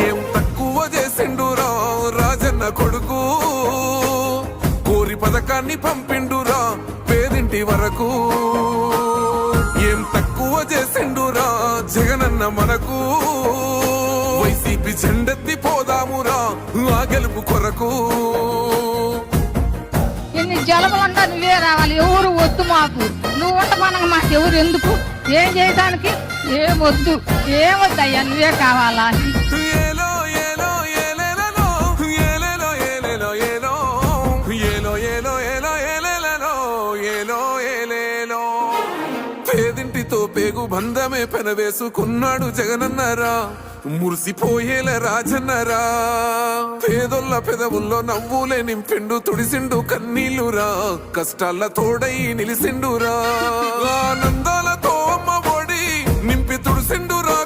ఏం తక్కువ చేసిండురా రాజన్న కొడుకు, కోరి పథకాన్ని పంపిండురా పేదింటి వరకు. ఏం తక్కువ చేసిండురా జగనన్న మనకు, వైసీపీ జెండెత్తి పోదామురా ఆ గెలుపు కొరకు. ఎన్ని జలములంతా నువ్వే రావాలి, ఎవరు వద్దు మాకు, నువ్వు ఉండమనగా మాకు ఎవరు ఎందుకు, ఏం చేయడానికి ఏమొద్దు, ఏమొద్దయ్యా నువ్వే కావాలా. ఏలో ఏలో ఏలేలలో, ఏలేలో ఏలేలో ఏలో, ఏలో ఏలో ఏలో ఏలేలలో, ఏలో ఏలేలో. పేదింటితో పేగు బంధమే పెనవేసుకున్నాడు జగనన్నరా, మురిసిపోయేల రాజన్నరా. పేదొల్ల పెదవుల్లో నవ్వులే నింపిండు, తుడిసిండు కన్నీళ్లురా, కష్టాల తోడై నిలిసిండురా. ఆనందాలతో అమ్మ ఒడి నింపి తుడిసిండురా